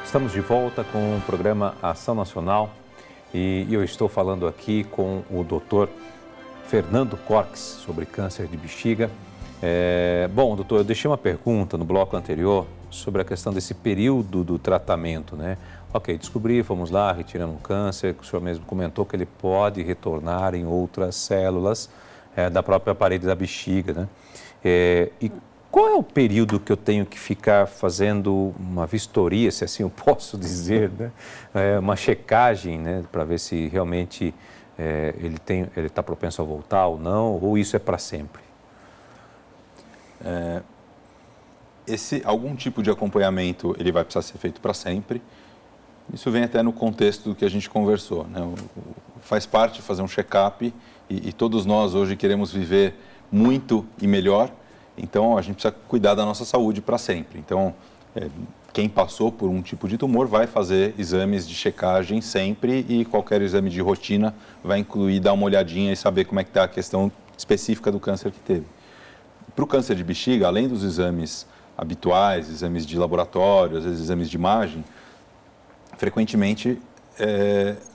Estamos de volta com o programa Ação Nacional e eu estou falando aqui com o Dr. Fernando Corques sobre câncer de bexiga. Bom, doutor, eu deixei uma pergunta no bloco anterior sobre a questão desse período do tratamento, né? Ok, descobri, fomos lá, retiramos o câncer, o senhor mesmo comentou que ele pode retornar em outras células da própria parede da bexiga, né? E qual é o período que eu tenho que ficar fazendo uma vistoria, se assim eu posso dizer, né? Uma checagem, né? Para ver se realmente ele está propenso a voltar ou não, ou isso é para sempre? Algum tipo de acompanhamento ele vai precisar ser feito para sempre. Isso vem até no contexto do que a gente conversou, né? Faz parte fazer um check-up e todos nós hoje queremos viver muito e melhor. Então, a gente precisa cuidar da nossa saúde para sempre. Então, quem passou por um tipo de tumor vai fazer exames de checagem sempre e qualquer exame de rotina vai incluir dar uma olhadinha e saber como é que está a questão específica do câncer que teve. Para o câncer de bexiga, além dos exames habituais, exames de laboratório, às vezes exames de imagem, frequentemente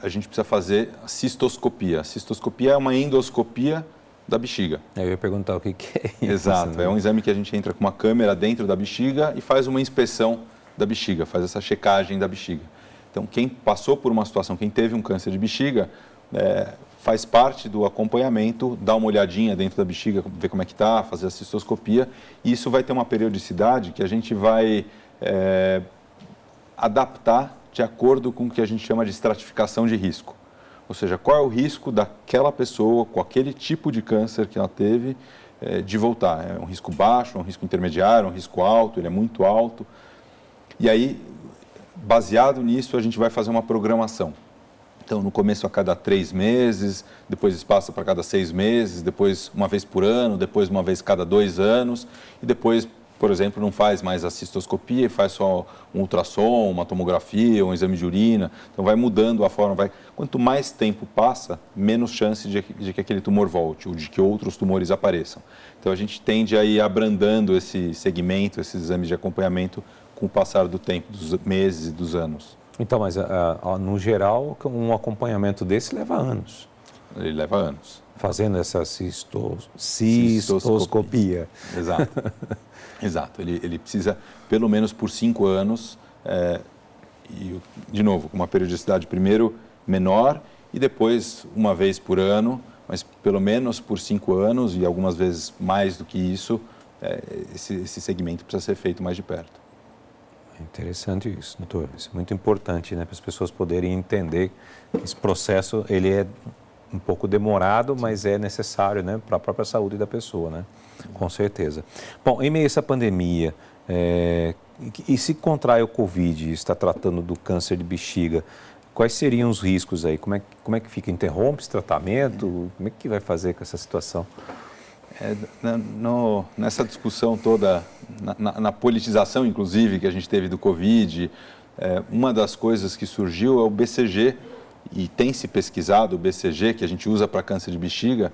a gente precisa fazer a cistoscopia. A cistoscopia é uma endoscopia da bexiga. Eu ia perguntar o que é isso. Exato, é um exame que a gente entra com uma câmera dentro da bexiga e faz uma inspeção da bexiga, faz essa checagem da bexiga. Então, quem passou por uma situação, quem teve um câncer de bexiga, faz parte do acompanhamento, dá uma olhadinha dentro da bexiga, ver como é que está, fazer a cistoscopia, e isso vai ter uma periodicidade que a gente vai adaptar de acordo com o que a gente chama de estratificação de risco. Ou seja, qual é o risco daquela pessoa, com aquele tipo de câncer que ela teve, de voltar. É um risco baixo, é um risco intermediário, é um risco alto, ele é muito alto. E aí, baseado nisso, a gente vai fazer uma programação. Então, no começo a cada 3 meses, depois passa para cada 6 meses, depois uma vez por ano, depois uma vez cada 2 anos, e depois, por exemplo, não faz mais a cistoscopia, faz só um ultrassom, uma tomografia, um exame de urina. Então, vai mudando a forma. Quanto mais tempo passa, menos chance de que aquele tumor volte ou de que outros tumores apareçam. Então, a gente tende a ir abrandando esse segmento, esses exames de acompanhamento, com o passar do tempo, dos meses e dos anos. Então, mas no geral, um acompanhamento desse leva anos. Ele leva anos. Fazendo essa cistoscopia. Exato. Exato. Ele precisa, pelo menos por 5 anos, e, de novo, com uma periodicidade primeiro menor e depois uma vez por ano, mas pelo menos por 5 anos e algumas vezes mais do que isso, esse segmento precisa ser feito mais de perto. É interessante isso, doutor. Isso é muito importante, né, para as pessoas poderem entender que esse processo ele é um pouco demorado, mas é necessário, né, para a própria saúde da pessoa, né? Com certeza. Bom, em meio a essa pandemia, e se contrai o Covid e está tratando do câncer de bexiga, quais seriam os riscos aí? Como é que fica? Interrompe esse tratamento? Como é que vai fazer com essa situação? Nessa discussão toda, na politização, inclusive, que a gente teve do Covid, uma das coisas que surgiu é o BCG, e tem se pesquisado o BCG, que a gente usa para câncer de bexiga,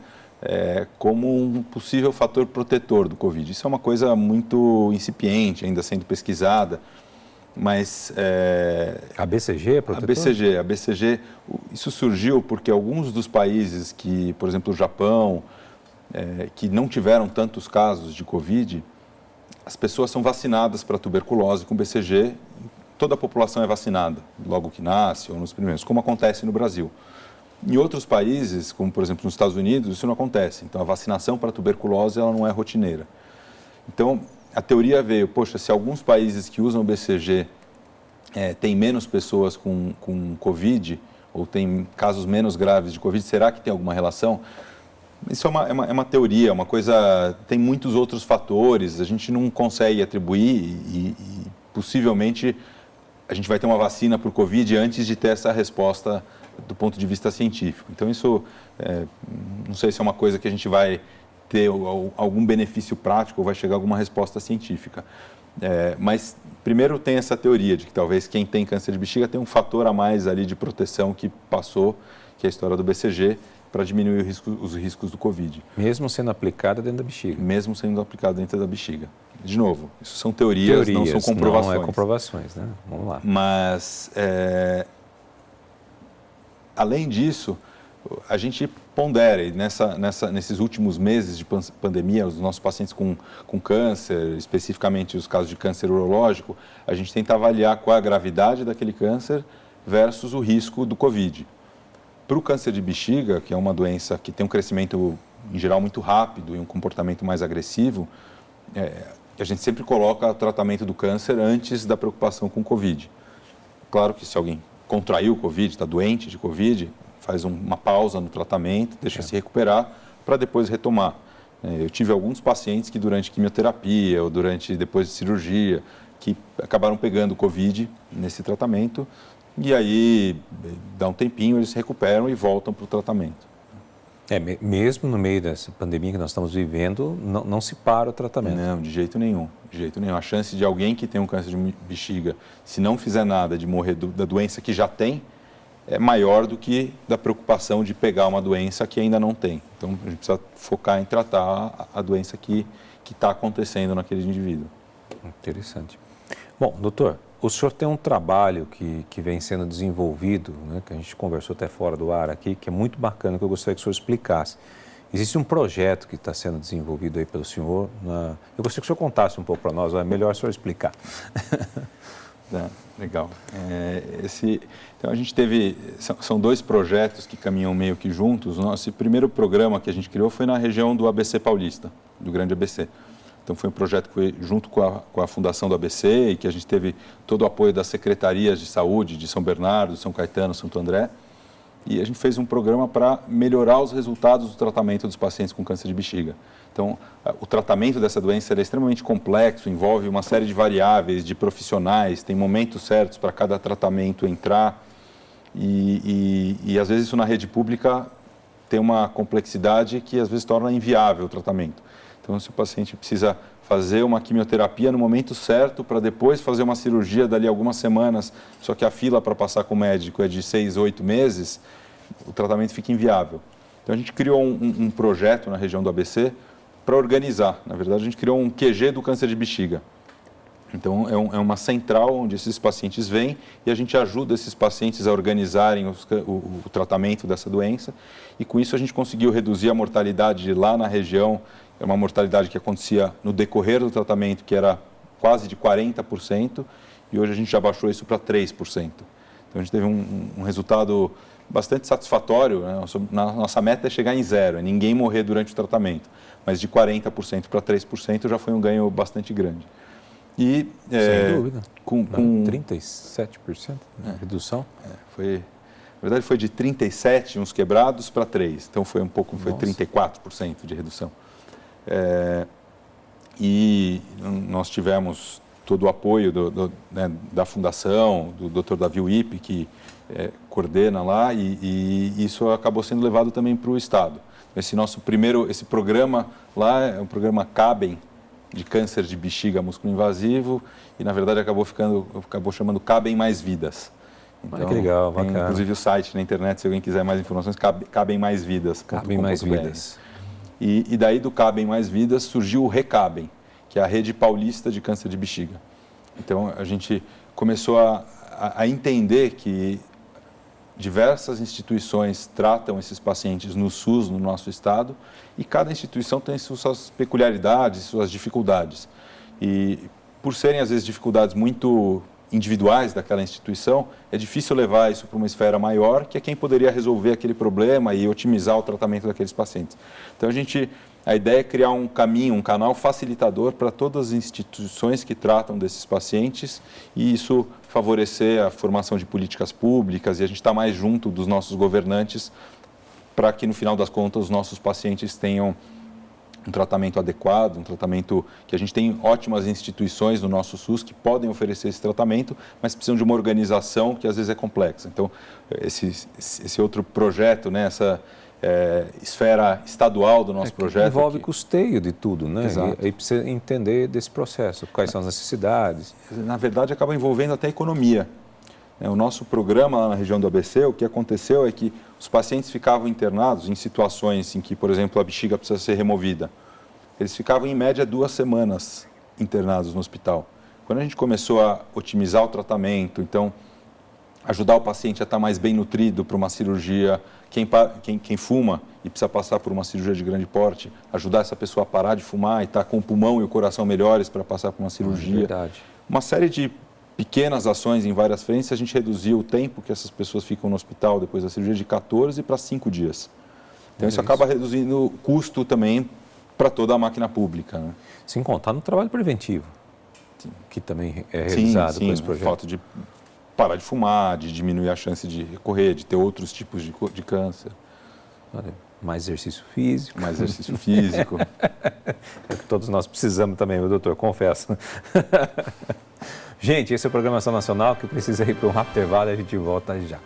como um possível fator protetor do Covid. Isso é uma coisa muito incipiente, ainda sendo pesquisada, mas... A BCG é protetor? A BCG, isso surgiu porque alguns dos países que, por exemplo, o Japão, que não tiveram tantos casos de Covid, as pessoas são vacinadas para tuberculose com BCG, toda a população é vacinada, logo que nasce ou nos primeiros, como acontece no Brasil. Em outros países, como por exemplo nos Estados Unidos, isso não acontece. Então a vacinação para tuberculose ela não é rotineira. Então a teoria veio, poxa, se alguns países que usam BCG têm menos pessoas com Covid, ou têm casos menos graves de Covid, será que tem alguma relação? Isso é uma teoria, uma coisa, tem muitos outros fatores, a gente não consegue atribuir e possivelmente a gente vai ter uma vacina para o Covid antes de ter essa resposta do ponto de vista científico. Então isso, não sei se é uma coisa que a gente vai ter algum benefício prático ou vai chegar a alguma resposta científica. Mas primeiro tem essa teoria de que talvez quem tem câncer de bexiga tem um fator a mais ali de proteção que passou, que é a história do BCG, para diminuir os riscos do Covid. Mesmo sendo aplicada dentro da bexiga? Mesmo sendo aplicada dentro da bexiga. De novo, isso são teorias, não são comprovações. Não é comprovações, né? Vamos lá. Mas, além disso, a gente pondera, e nesses últimos meses de pandemia, os nossos pacientes com câncer, especificamente os casos de câncer urológico, a gente tenta avaliar qual é a gravidade daquele câncer versus o risco do Covid. Para o câncer de bexiga, que é uma doença que tem um crescimento, em geral, muito rápido e um comportamento mais agressivo, a gente sempre coloca o tratamento do câncer antes da preocupação com o Covid. Claro que se alguém contraiu o Covid, está doente de Covid, faz uma pausa no tratamento, deixa se recuperar para depois retomar. Eu tive alguns pacientes que durante quimioterapia ou depois de cirurgia, que acabaram pegando o Covid nesse tratamento e aí dá um tempinho, eles se recuperam e voltam para o tratamento. Mesmo no meio dessa pandemia que nós estamos vivendo, não se para o tratamento. Não, de jeito nenhum. De jeito nenhum. A chance de alguém que tem um câncer de bexiga, se não fizer nada de morrer da doença que já tem, é maior do que da preocupação de pegar uma doença que ainda não tem. Então, a gente precisa focar em tratar a doença que está acontecendo naquele indivíduo. Interessante. Bom, doutor, o senhor tem um trabalho que vem sendo desenvolvido, né, que a gente conversou até fora do ar aqui, que é muito bacana, que eu gostaria que o senhor explicasse. Existe um projeto que está sendo desenvolvido aí pelo senhor. Eu gostaria que o senhor contasse um pouco para nós, é melhor o senhor explicar. Legal. Então, a gente são 2 projetos que caminham meio que juntos. O nosso primeiro programa que a gente criou foi na região do ABC Paulista, do Grande ABC. Então, foi um projeto que foi junto com a Fundação do ABC e que a gente teve todo o apoio das secretarias de saúde de São Bernardo, São Caetano, Santo André. E a gente fez um programa para melhorar os resultados do tratamento dos pacientes com câncer de bexiga. Então, o tratamento dessa doença é extremamente complexo, envolve uma série de variáveis, de profissionais, tem momentos certos para cada tratamento entrar. E às vezes, isso na rede pública tem uma complexidade que, às vezes, torna inviável o tratamento. Então, se o paciente precisa fazer uma quimioterapia no momento certo para depois fazer uma cirurgia dali a algumas semanas, só que a fila para passar com o médico é de 6, 8 meses, o tratamento fica inviável. Então, a gente criou um projeto na região do ABC para organizar. Na verdade, a gente criou um QG do câncer de bexiga. Então, é uma central onde esses pacientes vêm e a gente ajuda esses pacientes a organizarem o tratamento dessa doença. E com isso, a gente conseguiu reduzir a mortalidade lá na região. É uma mortalidade que acontecia no decorrer do tratamento, que era quase de 40%, e hoje a gente já baixou isso para 3%. Então, a gente teve um resultado bastante satisfatório, né? Nossa meta é chegar em 0, é ninguém morrer durante o tratamento, mas de 40% para 3% já foi um ganho bastante grande. Sem dúvida. Com 37% de redução? Na verdade, foi de 37, uns quebrados, para 3%. Então, foi 34% de redução. E nós tivemos todo o apoio da Fundação, do Dr. Davi Wippe, que coordena lá, e isso acabou sendo levado também para o Estado. Esse programa lá é um programa CABEM, de câncer de bexiga músculo-invasivo, e na verdade acabou chamando CABEM Mais Vidas. Então, que legal, tem, bacana. Inclusive o site na internet, se alguém quiser mais informações, CABEM Mais Vidas. CABEM Mais Vidas. E daí do CABEM Mais Vidas surgiu o RECABEM, que é a Rede Paulista de Câncer de Bexiga. Então, a gente começou a entender que diversas instituições tratam esses pacientes no SUS, no nosso estado, e cada instituição tem suas peculiaridades, suas dificuldades. E por serem, às vezes, dificuldades muito individuais daquela instituição, é difícil levar isso para uma esfera maior, que é quem poderia resolver aquele problema e otimizar o tratamento daqueles pacientes. Então, a ideia é criar um caminho, um canal facilitador para todas as instituições que tratam desses pacientes e isso favorecer a formação de políticas públicas e a gente estar mais junto dos nossos governantes para que, no final das contas, os nossos pacientes tenham um tratamento adequado, um tratamento que a gente tem ótimas instituições no nosso SUS que podem oferecer esse tratamento, mas precisam de uma organização que às vezes é complexa. Então, esse outro projeto, né, essa esfera estadual do nosso projeto... Envolve custeio de tudo, né? Exato. E precisa entender desse processo, quais são as necessidades. Na verdade, acaba envolvendo até a economia. O nosso programa lá na região do ABC, o que aconteceu é que os pacientes ficavam internados em situações em que, por exemplo, a bexiga precisa ser removida. Eles ficavam, em média, 2 semanas internados no hospital. Quando a gente começou a otimizar o tratamento, então, ajudar o paciente a estar mais bem nutrido para uma cirurgia, quem fuma e precisa passar por uma cirurgia de grande porte, ajudar essa pessoa a parar de fumar e estar com o pulmão e o coração melhores para passar por uma cirurgia. Verdade. Uma série de pequenas ações em várias frentes, a gente reduziu o tempo que essas pessoas ficam no hospital depois da cirurgia de 14 para 5 dias. Então, isso acaba reduzindo o custo também para toda a máquina pública. Né? Sem contar no trabalho preventivo, que também é realizado com esse projeto. O fato de parar de fumar, de diminuir a chance de recorrer, de ter outros tipos de câncer. Olha, mais exercício físico. Mais exercício físico. É que todos nós precisamos também, meu doutor, confesso. Gente, esse é o Programação Nacional que precisa ir para um rápido intervalo e a gente volta já.